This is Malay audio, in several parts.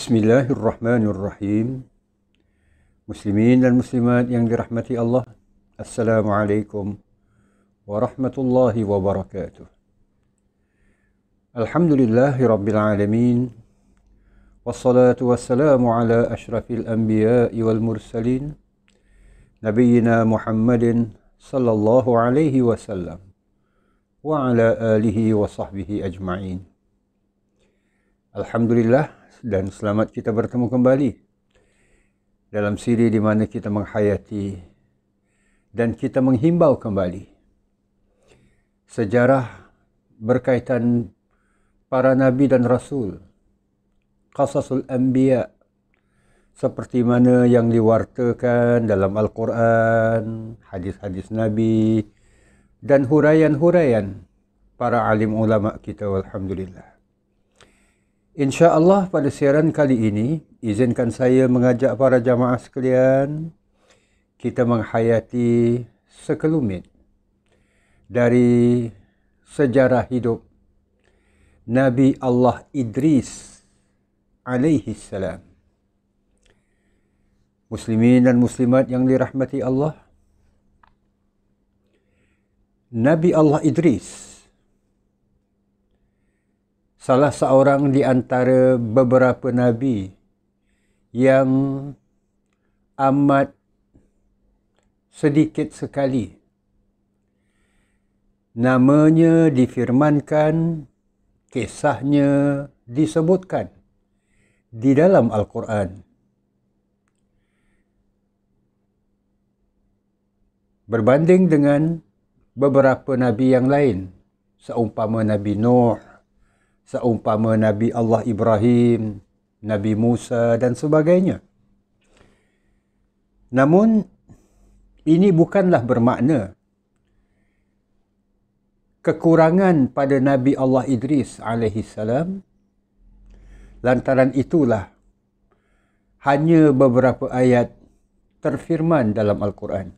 Bismillahirrahmanirrahim. Muslimin dan muslimat yang dirahmati Allah, Assalamualaikum warahmatullahi wabarakatuh. Alhamdulillahi rabbil alamin. Wassalatu wassalamu ala ashrafil anbiya'i wal mursalin, Nabiyyina Muhammadin sallallahu alaihi wasallam wa ala alihi wa sahbihi ajma'in. Alhamdulillah, dan selamat kita bertemu kembali dalam siri di mana kita menghayati dan kita menghimbau kembali sejarah berkaitan para nabi dan rasul, qasasul anbiya, seperti mana yang diwartakan dalam Al-Quran, hadis-hadis nabi dan huraian-huraian para alim ulama kita, walhamdulillah. InsyaAllah pada siaran kali ini, izinkan saya mengajak para jamaah sekalian kita menghayati sekelumit dari sejarah hidup Nabi Allah Idris alaihi salam. Muslimin dan muslimat yang dirahmati Allah, Nabi Allah Idris salah seorang di antara beberapa nabi yang amat sedikit sekali namanya difirmankan, kisahnya disebutkan di dalam Al-Quran. Berbanding dengan beberapa nabi yang lain, seumpama Nabi Nuh, seumpama Nabi Allah Ibrahim, Nabi Musa dan sebagainya. Namun, ini bukanlah bermakna kekurangan pada Nabi Allah Idris alaihi salam. Lantaran itulah hanya beberapa ayat terfirman dalam Al-Quran.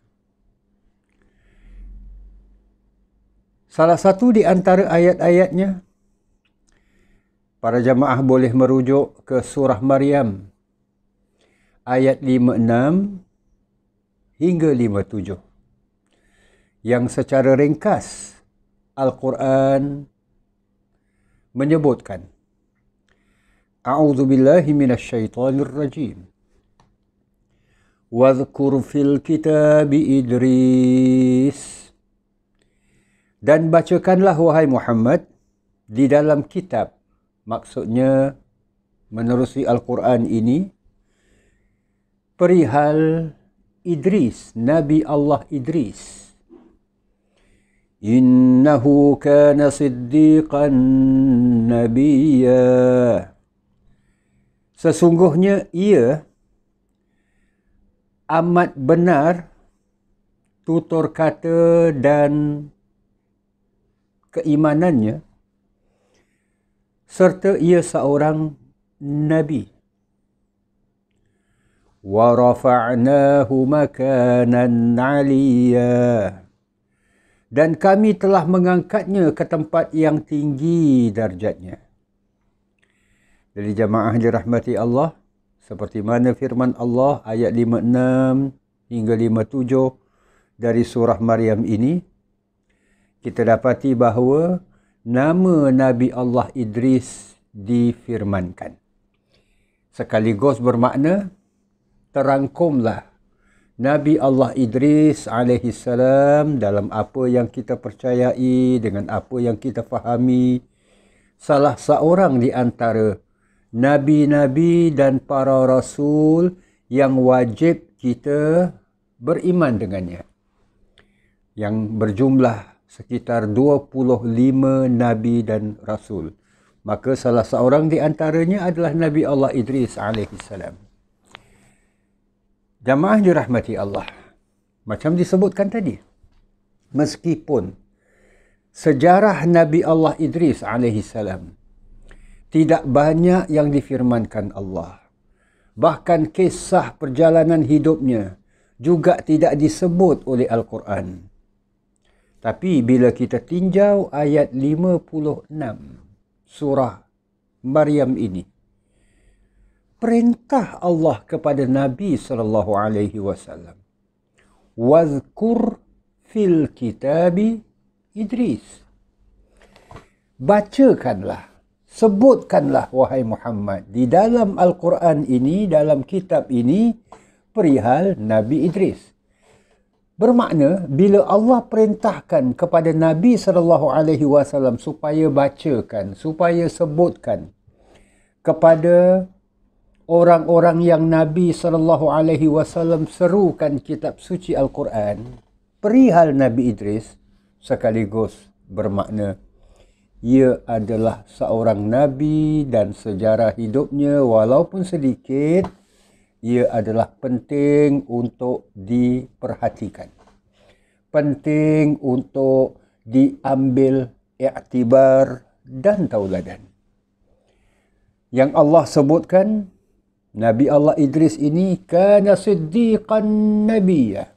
Salah satu di antara ayat-ayatnya, para jamaah boleh merujuk ke surah Maryam ayat 56 hingga 57 yang secara ringkas Al-Quran menyebutkan, A'udzu billahi minasyaitonir rajim. Wadhkur fil kitabi Idris. Dan bacakanlah wahai Muhammad di dalam kitab, maksudnya menerusi Al-Quran ini, perihal Idris, Nabi Allah Idris. Innahu kana siddiqan nabiyya. Sesungguhnya ia amat benar tutur kata dan keimanannya, serta ia seorang nabi. Wa rafa'nahu makanan 'aliyya. Dan kami telah mengangkatnya ke tempat yang tinggi darjatnya. Jadi jamaah dirahmati Allah, seperti mana firman Allah ayat 56 hingga 57 dari surah Maryam ini, kita dapati bahawa nama Nabi Allah Idris difirmankan. Sekaligus bermakna terangkumlah Nabi Allah Idris alaihi salam dalam apa yang kita percayai, dengan apa yang kita fahami, salah seorang di antara nabi-nabi dan para rasul yang wajib kita beriman dengannya, yang berjumlah sekitar 25 nabi dan rasul. Maka salah seorang di antaranya adalah Nabi Allah Idris alaihi salam. Jamaah dirahmati Allah, macam disebutkan tadi, meskipun sejarah Nabi Allah Idris alaihi salam tidak banyak yang difirmankan Allah, bahkan kisah perjalanan hidupnya juga tidak disebut oleh Al-Quran. Tapi bila kita tinjau ayat 56 surah Maryam ini, perintah Allah kepada Nabi sallallahu alaihi wasallam. Wazkur fil kitabi Idris. Bacakanlah, sebutkanlah wahai Muhammad di dalam Al-Quran ini, dalam kitab ini, perihal Nabi Idris. Bermakna bila Allah perintahkan kepada Nabi SAW supaya bacakan, supaya sebutkan kepada orang-orang yang Nabi SAW serukan kitab suci Al-Quran perihal Nabi Idris, sekaligus bermakna ia adalah seorang Nabi dan sejarah hidupnya walaupun sedikit, ia adalah penting untuk diperhatikan. Penting untuk diambil iktibar dan tauladan. Yang Allah sebutkan, Nabi Allah Idris ini kana siddiqan nabiyyah.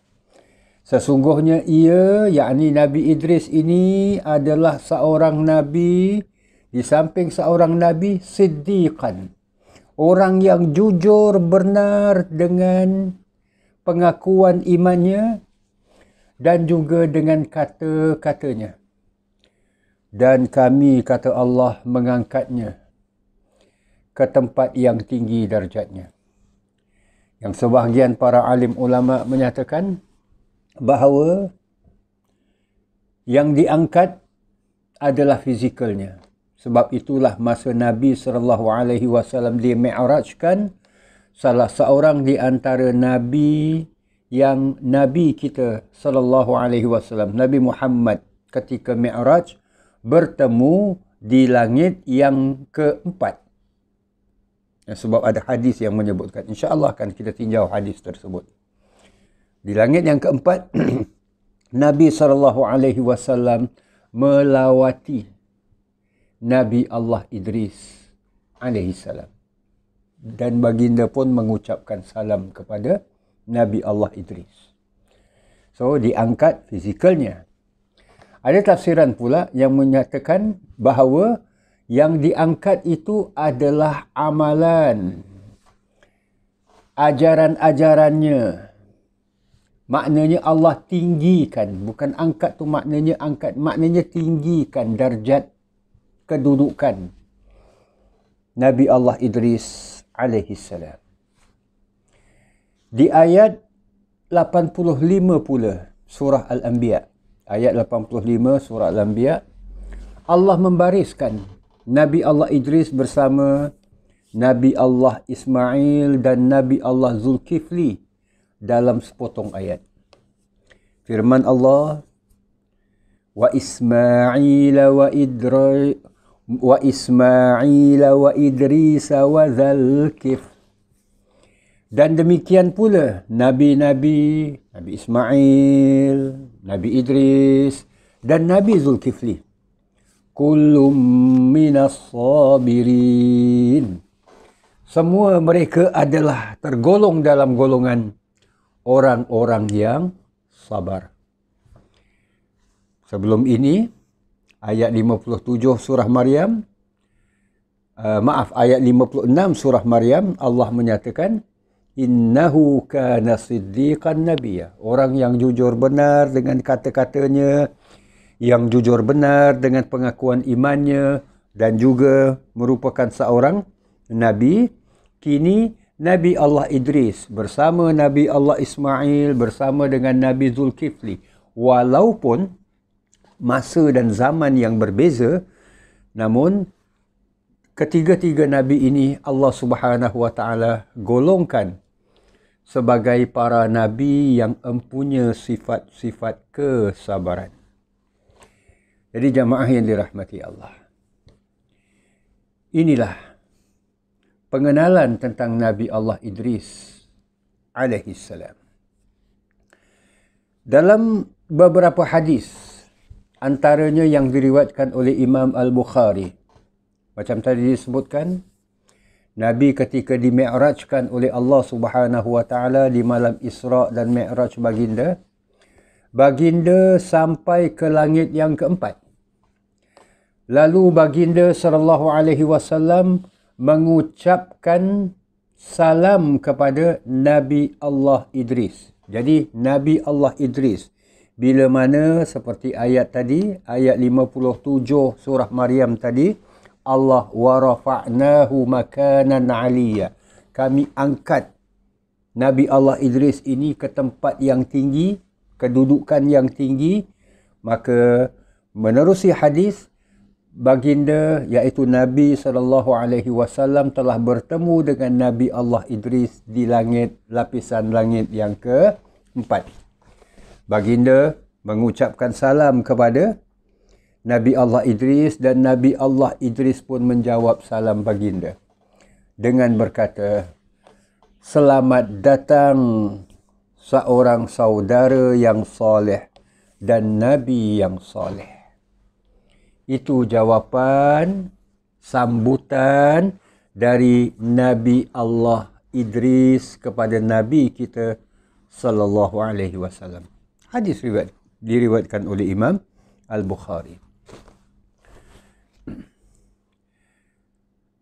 Sesungguhnya ia, yakni Nabi Idris ini adalah seorang Nabi, di samping seorang Nabi, siddiqan. Orang yang jujur benar dengan pengakuan imannya dan juga dengan kata-katanya. Dan kami, kata Allah, mengangkatnya ke tempat yang tinggi darjatnya. Yang sebahagian para alim ulama menyatakan bahawa yang diangkat adalah fizikalnya. Sebab itulah masa Nabi SAW di-mi'rajkan, salah seorang di antara Nabi yang Nabi kita SAW, Nabi Muhammad, ketika mi'raj bertemu di langit yang keempat. Sebab ada hadis yang menyebutkan. InsyaAllah akan kita tinjau hadis tersebut. Di langit yang keempat, Nabi SAW melawati Nabi Allah Idris alaihissalam. Dan baginda pun mengucapkan salam kepada Nabi Allah Idris. So, diangkat fizikalnya. Ada tafsiran pula yang menyatakan bahawa yang diangkat itu adalah amalan, ajaran-ajarannya. Maknanya Allah tinggikan. Bukan angkat tu maknanya angkat. Maknanya tinggikan darjat kedudukan Nabi Allah Idris alaihissalam. Di ayat 85 pula surah Al-Anbiya. Ayat 85 surah Al-Anbiya. Allah membariskan Nabi Allah Idris bersama Nabi Allah Ismail dan Nabi Allah Zulkifli dalam sepotong ayat. Firman Allah, wa Ismail wa Idris wa Zulkif. Dan demikian pula Nabi-Nabi, Nabi Ismail, Nabi Idris dan Nabi Zulkifli. Kullum minas sabirin. Semua mereka adalah tergolong dalam golongan orang-orang yang sabar. Sebelum ini, ayat 57 surah Maryam, ayat 56 surah Maryam, Allah menyatakan, innahu kana siddiqan nabiyya. Orang yang jujur benar dengan kata-katanya, yang jujur benar dengan pengakuan imannya, dan juga merupakan seorang Nabi. Kini Nabi Allah Idris bersama Nabi Allah Ismail bersama dengan Nabi Zulkifli, walaupun masa dan zaman yang berbeza, namun ketiga-tiga Nabi ini Allah Subhanahu wa Ta'ala golongkan sebagai para Nabi yang empunya sifat-sifat kesabaran. Jadi jamaah yang dirahmati Allah, inilah pengenalan tentang Nabi Allah Idris alaihissalam. Dalam beberapa hadis, antaranya yang diriwayatkan oleh Imam Al-Bukhari, macam tadi disebutkan, Nabi ketika di-mi'rajkan oleh Allah Subhanahu wa Ta'ala di malam Isra' dan Mi'raj baginda, baginda sampai ke langit yang keempat. Lalu baginda sallallahu alaihi wasallam mengucapkan salam kepada Nabi Allah Idris. Jadi Nabi Allah Idris, bila mana seperti ayat tadi, ayat 57 surah Maryam tadi, Allah wa rafa'nahu makanan 'aliyya. Kami angkat Nabi Allah Idris ini ke tempat yang tinggi, kedudukan yang tinggi. Maka menerusi hadis, baginda iaitu Nabi SAW telah bertemu dengan Nabi Allah Idris di langit, lapisan langit yang keempat. Baginda mengucapkan salam kepada Nabi Allah Idris dan Nabi Allah Idris pun menjawab salam baginda dengan berkata, "Selamat datang seorang saudara yang soleh dan Nabi yang soleh." Itu jawapan sambutan dari Nabi Allah Idris kepada Nabi kita sallallahu alaihi wasallam. Hadis diriwayatkan oleh Imam Al-Bukhari.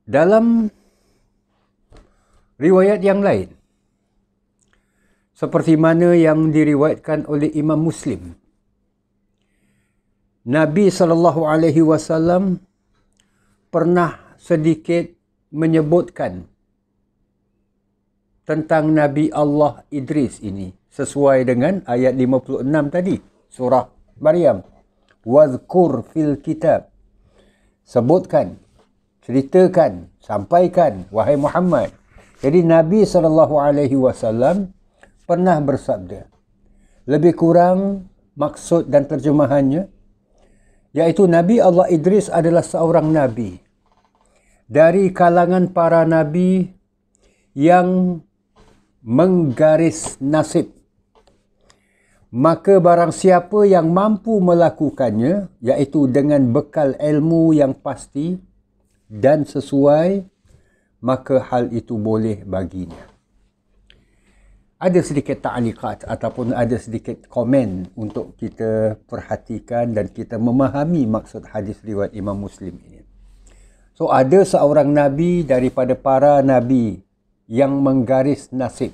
Dalam riwayat yang lain, seperti mana yang diriwayatkan oleh Imam Muslim, Nabi SAW pernah sedikit menyebutkan tentang Nabi Allah Idris ini sesuai dengan ayat 56 tadi, surah Maryam. Wadhkur fil kitab. Sebutkan, ceritakan, sampaikan, wahai Muhammad. Jadi Nabi SAW pernah bersabda, lebih kurang maksud dan terjemahannya, iaitu Nabi Allah Idris adalah seorang Nabi dari kalangan para Nabi yang menggaris nasib. Maka barang siapa yang mampu melakukannya, iaitu dengan bekal ilmu yang pasti dan sesuai, maka hal itu boleh baginya. Ada sedikit ta'liqat ataupun ada sedikit komen untuk kita perhatikan dan kita memahami maksud hadis riwayat Imam Muslim ini. So, ada seorang Nabi daripada para Nabi yang menggaris nasib.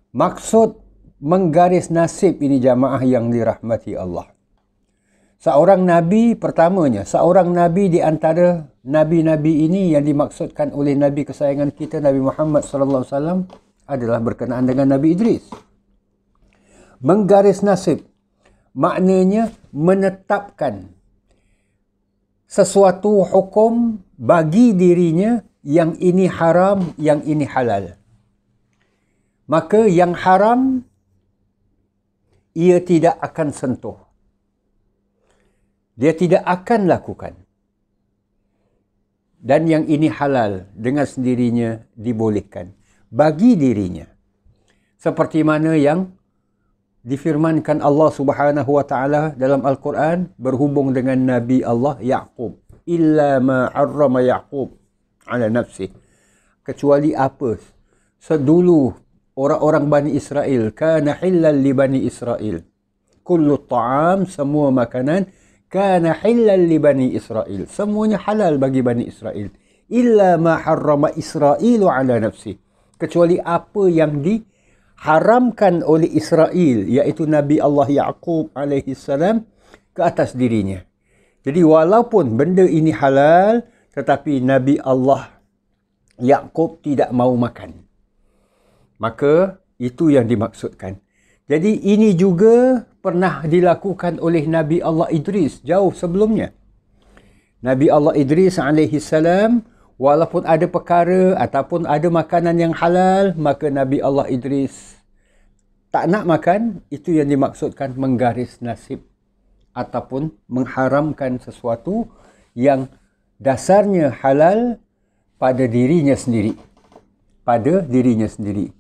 Maksud menggaris nasib ini jamaah yang dirahmati Allah. Seorang Nabi, pertamanya, seorang Nabi di antara Nabi-Nabi ini yang dimaksudkan oleh Nabi kesayangan kita, Nabi Muhammad SAW, adalah berkenaan dengan Nabi Idris. Menggaris nasib maknanya menetapkan sesuatu hukum bagi dirinya, yang ini haram, yang ini halal. Maka yang haram ia tidak akan sentuh. Dia tidak akan lakukan. Dan yang ini halal dengan sendirinya dibolehkan bagi dirinya. Seperti mana yang difirmankan Allah Subhanahu wa taala dalam Al-Quran berhubung dengan Nabi Allah Yaqub. Illa ma harrama Yaqub ala nafsih. Kecuali apa? Sedulu orang-orang Bani Israel, kana hillal li Bani Israel. Kullu ta'am, semua makanan, kana hillal li Bani Israel. Semuanya halal bagi Bani Israel. Illa ma harrama Israelu ala nafsih. Kecuali apa yang diharamkan oleh Israel, iaitu Nabi Allah Yaqub alaihi salam, ke atas dirinya. Jadi walaupun benda ini halal, tetapi Nabi Allah Yaqub tidak mau makan. Maka itu yang dimaksudkan. Jadi ini juga pernah dilakukan oleh Nabi Allah Idris jauh sebelumnya. Nabi Allah Idris alaihi salam, walaupun ada perkara ataupun ada makanan yang halal, maka Nabi Allah Idris tak nak makan. Itu yang dimaksudkan menggaris nasib ataupun mengharamkan sesuatu yang dasarnya halal pada dirinya sendiri. Pada dirinya sendiri.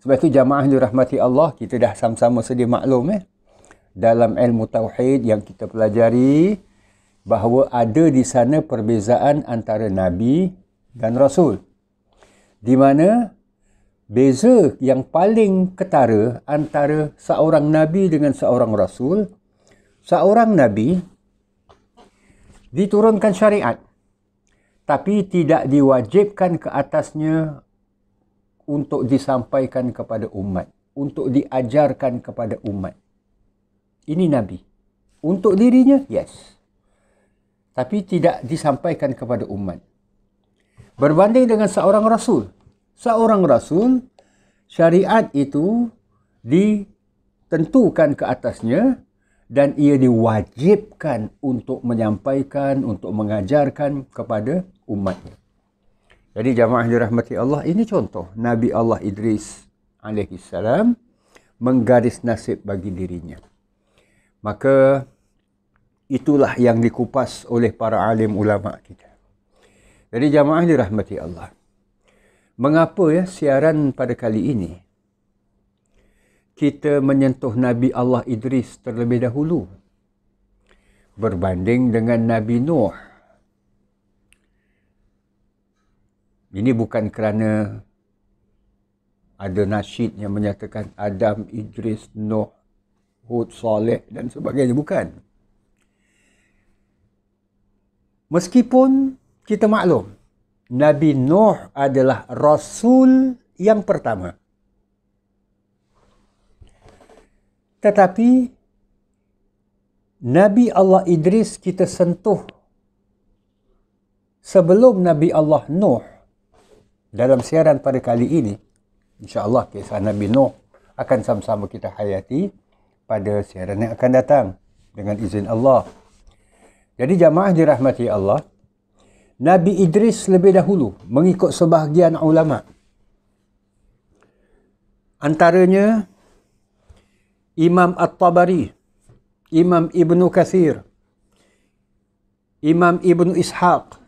Sebab itu jamaah dirahmati Allah, kita dah sama-sama sedia maklum dalam ilmu tauhid yang kita pelajari, bahawa ada di sana perbezaan antara Nabi dan Rasul. Di mana beza yang paling ketara antara seorang Nabi dengan seorang Rasul, seorang Nabi diturunkan syariat, tapi tidak diwajibkan ke atasnya untuk disampaikan kepada umat, untuk diajarkan kepada umat. Ini Nabi. Untuk dirinya, yes. Tapi tidak disampaikan kepada umat. Berbanding dengan seorang Rasul. Seorang Rasul, syariat itu ditentukan ke atasnya dan ia diwajibkan untuk menyampaikan, untuk mengajarkan kepada umatnya. Jadi jamaah dirahmati Allah, ini contoh Nabi Allah Idris alaihi salam menggaris nasib bagi dirinya. Maka itulah yang dikupas oleh para alim ulama kita. Jadi jamaah dirahmati Allah. Mengapa siaran pada kali ini kita menyentuh Nabi Allah Idris terlebih dahulu berbanding dengan Nabi Nuh? Ini bukan kerana ada nasyid yang menyatakan Adam, Idris, Nuh, Hud, Saleh dan sebagainya. Bukan. Meskipun kita maklum, Nabi Nuh adalah Rasul yang pertama. Tetapi Nabi Allah Idris kita sentuh sebelum Nabi Allah Nuh. Dalam siaran pada kali ini, insya-Allah kisah Nabi Nuh akan sama-sama kita hayati pada siaran yang akan datang dengan izin Allah. Jadi jamaah dirahmati Allah, Nabi Idris lebih dahulu mengikut sebahagian ulama. Antaranya Imam At-Tabari, Imam Ibnu Katsir, Imam Ibnu Ishaq.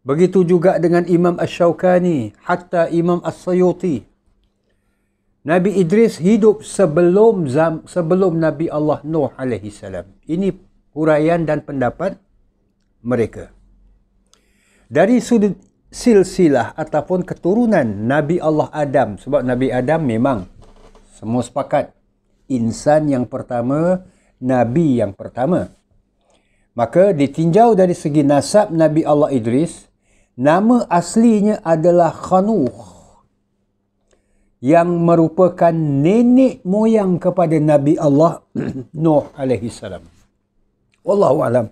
Begitu juga dengan Imam Asy-Syaukani, hatta Imam As-Sayuti. Nabi Idris hidup sebelum Nabi Allah Nuh alaihi salam. Ini huraian dan pendapat mereka. Dari sudut silsilah ataupun keturunan Nabi Allah Adam, sebab Nabi Adam memang semua sepakat insan yang pertama, Nabi yang pertama. Maka ditinjau dari segi nasab Nabi Allah Idris, nama aslinya adalah Khanuh, yang merupakan nenek moyang kepada Nabi Allah Nuh alaihi salam. Wallahu alam.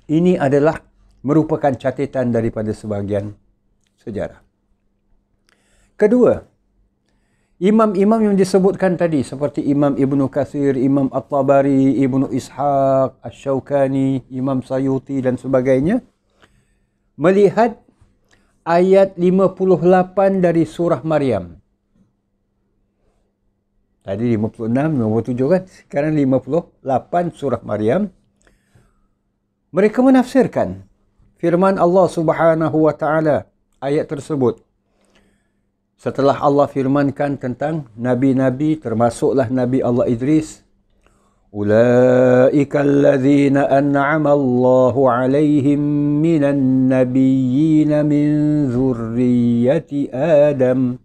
Ini adalah merupakan catatan daripada sebahagian sejarah. Kedua, imam-imam yang disebutkan tadi seperti Imam Ibnu Katsir, Imam At-Tabari, Ibnu Ishaq, Asy-Syaukani, Imam Sayuti dan sebagainya melihat ayat 58 dari surah Maryam. Tadi 56, 57 kan? Sekarang 58 surah Maryam. Mereka menafsirkan firman Allah Subhanahu wa taala ayat tersebut. Setelah Allah firmankan tentang nabi-nabi, termasuklah Nabi Allah Idris, Ulaika alladzina an'ama Allahu alaihim minan nabiyyin min zurriyyati Adam.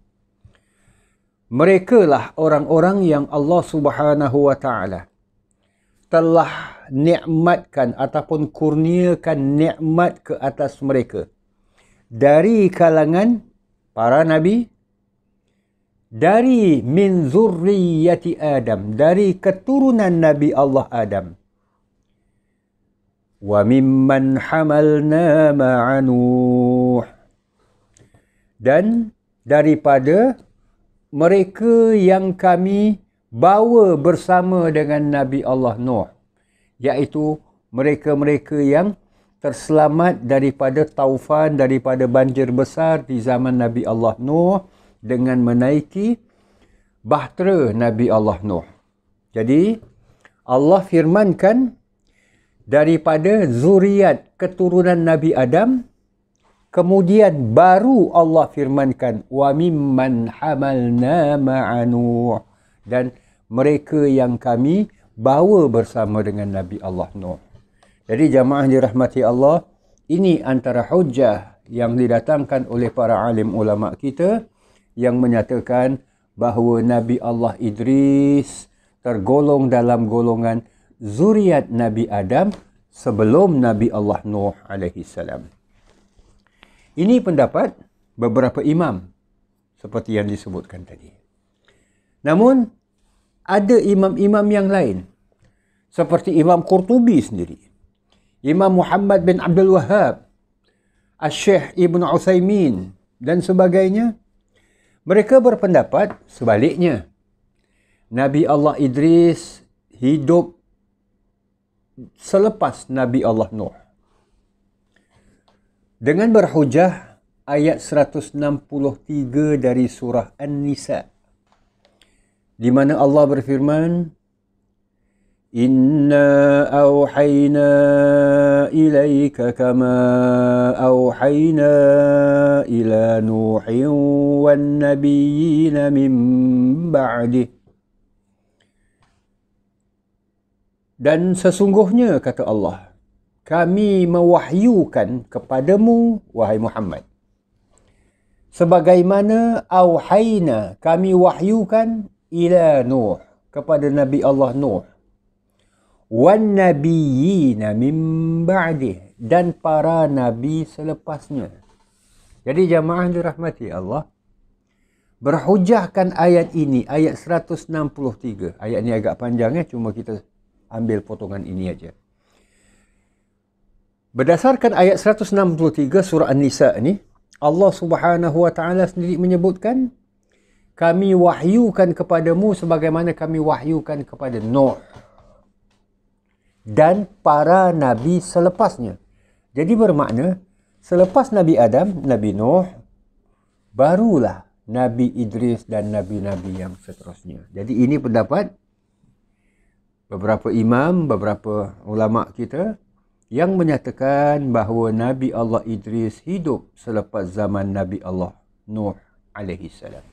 Merekalah orang-orang yang Allah Subhanahu wa taala telah nikmatkan ataupun kurniakan nikmat ke atas mereka dari kalangan para nabi, dari min zurriyyati Adam, dari keturunan Nabi Allah Adam. Wa mimman hamalna ma'a Nuh. Dan daripada mereka yang kami bawa bersama dengan Nabi Allah Nuh, iaitu mereka-mereka yang terselamat daripada taufan, daripada banjir besar di zaman Nabi Allah Nuh, dengan menaiki bahtera Nabi Allah Nuh. Jadi Allah firmankan daripada zuriat keturunan Nabi Adam, kemudian baru Allah firmankan wa mimman hamalna ma'a Nuh, dan mereka yang kami bawa bersama dengan Nabi Allah Nuh. Jadi jamaah dirahmati Allah, ini antara hujjah yang didatangkan oleh para alim ulama kita yang menyatakan bahawa Nabi Allah Idris tergolong dalam golongan zuriat Nabi Adam sebelum Nabi Allah Nuh alaihi salam. Ini pendapat beberapa imam seperti yang disebutkan tadi. Namun ada imam-imam yang lain seperti Imam Qurtubi sendiri, Imam Muhammad bin Abdul Wahhab, Asy-Syaikh Ibn Utsaimin dan sebagainya. Mereka berpendapat sebaliknya. Nabi Allah Idris hidup selepas Nabi Allah Nuh. Dengan berhujah ayat 163 dari surah An-Nisa, di mana Allah berfirman, Inna awhayna ilaika kama awhayna ila Nuhin wan nabiyyina min ba'dih. Dan sesungguhnya, kata Allah, kami mewahyukan kepadamu, wahai Muhammad, sebagaimana awhayna, kami wahyukan ila Nuh, kepada Nabi Allah Nuh, wan nabiyyina min ba'dih, dan para nabi selepasnya. Jadi jamaah dirahmati Allah, berhujahkan ayat ini, ayat 163. Ayat ini agak panjang cuma kita ambil potongan ini aja. Berdasarkan ayat 163 surah An-Nisa ni, Allah Subhanahu wa taala sendiri menyebutkan, kami wahyukan kepadamu sebagaimana kami wahyukan kepada Nuh dan para nabi selepasnya. Jadi bermakna selepas Nabi Adam, Nabi Nuh, barulah Nabi Idris dan nabi-nabi yang seterusnya. Jadi ini pendapat beberapa imam, beberapa ulama kita yang menyatakan bahawa Nabi Allah Idris hidup selepas zaman Nabi Allah Nuh alaihi salam.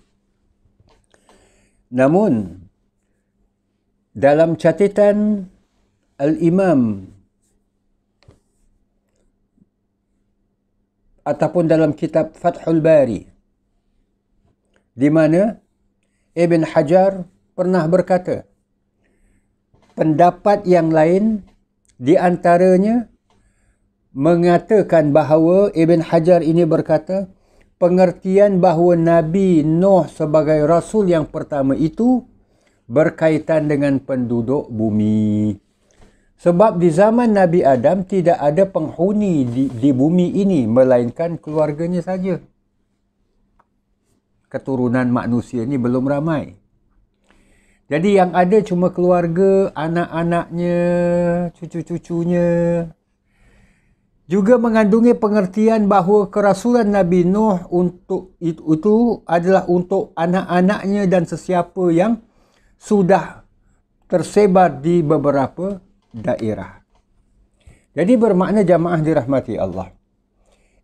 Namun dalam catatan Al-Imam ataupun dalam kitab Fathul Bari, di mana Ibn Hajar pernah berkata, pendapat yang lain di antaranya mengatakan bahawa Ibn Hajar ini berkata, pengertian bahawa Nabi Nuh sebagai Rasul yang pertama itu berkaitan dengan penduduk bumi. Sebab di zaman Nabi Adam tidak ada penghuni di bumi ini, melainkan keluarganya saja. Keturunan manusia ni belum ramai. Jadi yang ada cuma keluarga, anak-anaknya, cucu-cucunya. Juga mengandungi pengertian bahawa kerasulan Nabi Nuh untuk itu adalah untuk anak-anaknya dan sesiapa yang sudah tersebar di beberapa daerah. Jadi bermakna jamaah dirahmati Allah,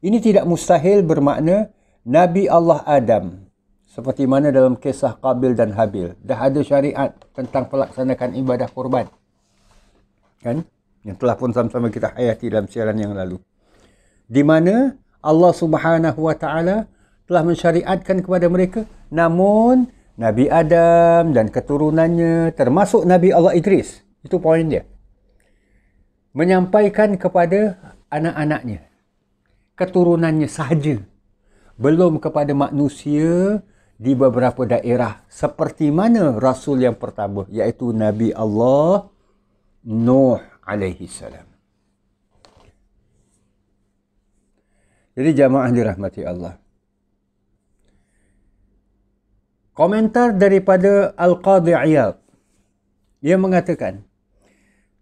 ini tidak mustahil bermakna Nabi Allah Adam, seperti mana dalam kisah Qabil dan Habil, dah ada syariat tentang pelaksanakan ibadah korban, kan? Yang telah pun sama-sama kita hayati dalam siaran yang lalu, di mana Allah Subhanahu wa taala telah mensyariatkan kepada mereka. Namun Nabi Adam dan keturunannya, termasuk Nabi Allah Idris, itu poin dia, menyampaikan kepada anak-anaknya, keturunannya sahaja, belum kepada manusia di beberapa daerah, seperti mana Rasul yang pertama, iaitu Nabi Allah Nuh alaihi salam. Jadi jamaah dirahmati Allah, komentar daripada Al-Qadhi Iyad, dia mengatakan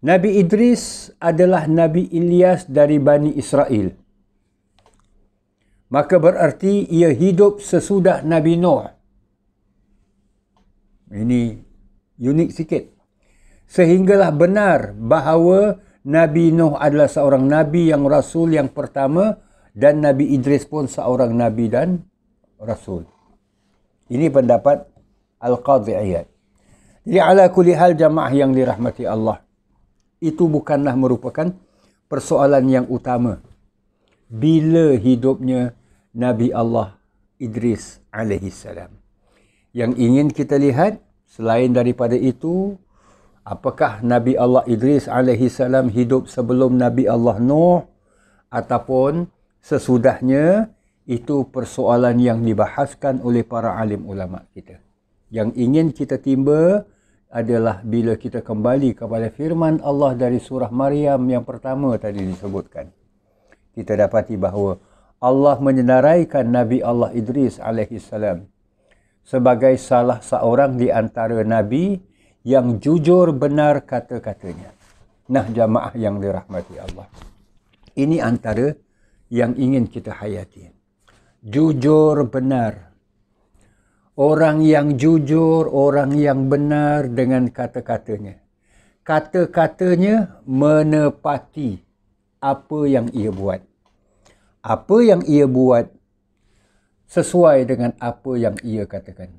Nabi Idris adalah Nabi Ilyas dari Bani Israel. Maka berarti ia hidup sesudah Nabi Nuh. Ini unik sikit. Sehinggalah benar bahawa Nabi Nuh adalah seorang Nabi yang Rasul yang pertama, dan Nabi Idris pun seorang Nabi dan Rasul. Ini pendapat Al-Qadhi Iyad. Jadi ala kulli hal jamaah yang dirahmati Allah, itu bukanlah merupakan persoalan yang utama bila hidupnya Nabi Allah Idris alaihi salam. Yang ingin kita lihat selain daripada itu, apakah Nabi Allah Idris alaihi salam hidup sebelum Nabi Allah Nuh ataupun sesudahnya, Itu persoalan yang dibahaskan oleh para alim ulama kita. Yang ingin kita timba adalah bila kita kembali kepada firman Allah dari surah Maryam yang pertama tadi disebutkan. Kita dapati bahawa Allah menyenaraikan Nabi Allah Idris alaihissalam sebagai salah seorang di antara Nabi yang jujur benar kata-katanya. Nah, jamaah yang dirahmati Allah. Ini antara yang ingin kita hayati. Jujur benar. Orang yang jujur, orang yang benar dengan kata-katanya. Kata-katanya menepati apa yang ia buat. Apa yang ia buat sesuai dengan apa yang ia katakan.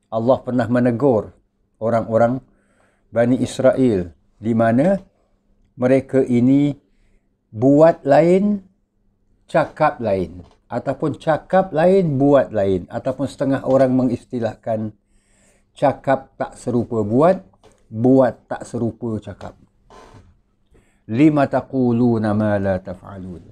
Allah pernah menegur orang-orang Bani Israel di mana mereka ini buat lain, cakap lain. Ataupun cakap lain, buat lain. Ataupun setengah orang mengistilahkan cakap tak serupa buat tak serupa cakap. Lima taquluna ma la taf'alun.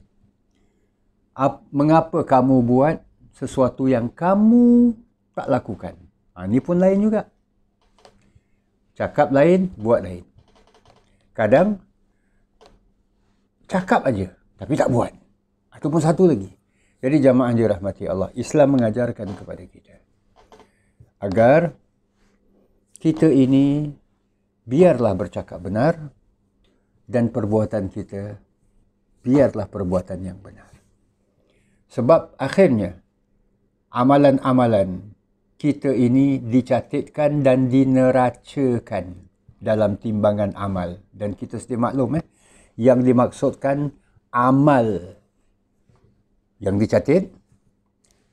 Mengapa kamu buat sesuatu yang kamu tak lakukan? Ini pun lain juga. Cakap lain, buat lain. Kadang cakap aja, tapi tak buat. Ataupun satu lagi. Jadi jamaah dirahmati Allah, Islam mengajarkan kepada kita agar kita ini biarlah bercakap benar dan perbuatan kita biarlah perbuatan yang benar. Sebab akhirnya amalan-amalan kita ini dicatatkan dan dineracakan dalam timbangan amal. Dan kita sedia maklum yang dimaksudkan amal yang dicatat,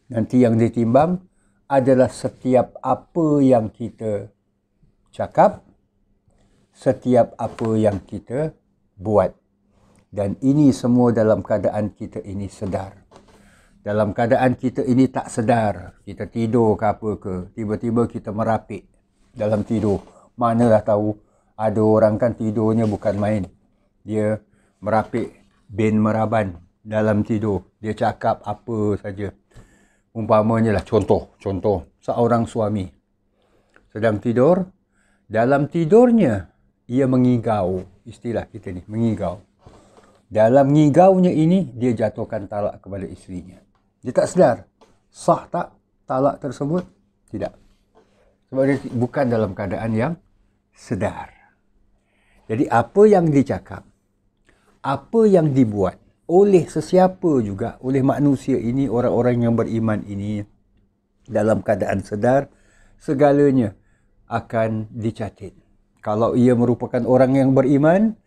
nanti yang ditimbang adalah setiap apa yang kita cakap, setiap apa yang kita buat. Dan ini semua dalam keadaan kita ini sedar. Dalam keadaan kita ini tak sedar, kita tidur ke apa ke, tiba-tiba kita merapik dalam tidur. Manalah tahu, ada orang kan tidurnya bukan main. Dia merapik bin meraban dalam tidur. Dia cakap apa saja. Umpamanya lah, contoh seorang suami sedang tidur, dalam tidurnya ia mengigau. Istilah kita ni, mengigau. Dalam ngigaunya ini, dia jatuhkan talak kepada isterinya. Dia tak sedar. Sah tak talak tersebut? Tidak. Sebab dia bukan dalam keadaan yang sedar. Jadi apa yang dicakap, apa yang dibuat oleh sesiapa juga, oleh manusia ini, orang-orang yang beriman ini, dalam keadaan sedar, segalanya akan dicatat. Kalau ia merupakan orang yang beriman,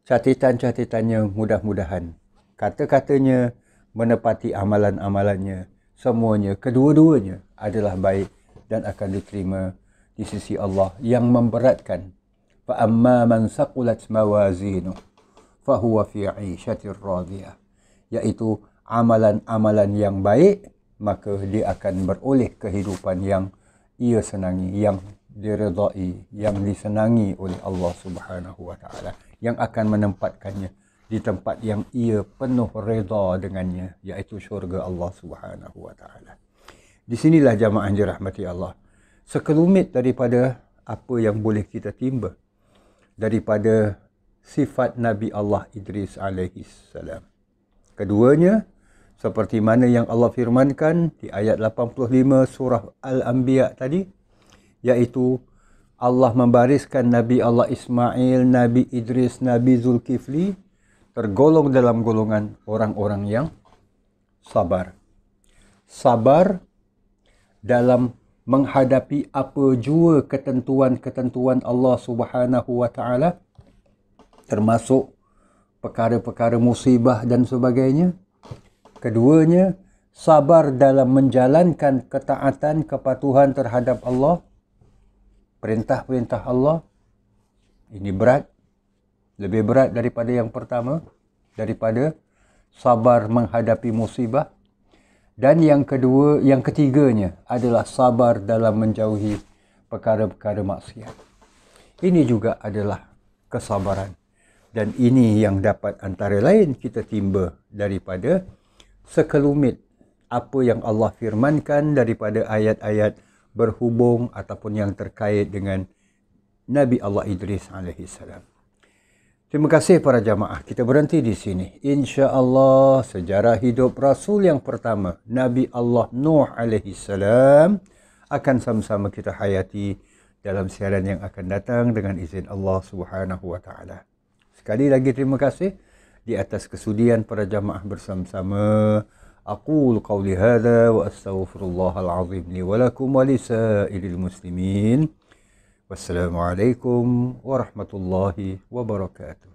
catatan-catatannya mudah-mudahan. Kata-katanya menepati amalan-amalannya. Semuanya, kedua-duanya adalah baik dan akan diterima di sisi Allah yang memberatkan. فَأَمَّا مَنْ ثَقُلَتْ مَوَازِينُهُ فَهُوَ فِي عِيشَةٍ رَاضِيَةٍ. Iaitu amalan-amalan yang baik, maka dia akan beroleh kehidupan yang ia senangi, yang diredai, yang disenangi oleh Allah Subhanahu wa taala, yang akan menempatkannya di tempat yang ia penuh reda dengannya, iaitu syurga Allah Subhanahu wa taala. Di sinilah jamaah dirahmati Allah, sekelumit daripada apa yang boleh kita timba daripada sifat Nabi Allah Idris alaihi salam. Keduanya seperti mana yang Allah firmankan di ayat 85 surah Al-Anbiya tadi, iaitu Allah membariskan Nabi Allah Ismail, Nabi Idris, Nabi Zulkifli tergolong dalam golongan orang-orang yang sabar. Sabar dalam menghadapi apa jua ketentuan-ketentuan Allah Subhanahu wa taala, termasuk perkara-perkara musibah dan sebagainya. Keduanya, sabar dalam menjalankan ketaatan, kepatuhan terhadap Allah, perintah-perintah Allah. Ini berat, lebih berat daripada yang pertama, daripada sabar menghadapi musibah. Dan yang kedua, yang ketiganya adalah sabar dalam menjauhi perkara-perkara maksiat. Ini juga adalah kesabaran. Dan ini yang dapat antara lain kita timba daripada sekelumit apa yang Allah firmankan daripada ayat-ayat berhubung ataupun yang terkait dengan Nabi Allah Idris alaihi salam. Terima kasih para jamaah. Kita berhenti di sini. Insya-Allah sejarah hidup Rasul yang pertama, Nabi Allah Nuh alaihi salam, akan sama-sama kita hayati dalam siaran yang akan datang dengan izin Allah Subhanahu wa taala. Sekali lagi terima kasih di atas kesudian para jamaah bersama-sama. Aqul qawli hadza wa astaghfirullahal azim li wa lakum wa lisairil muslimin. Wassalamualaikum warahmatullahi wabarakatuh.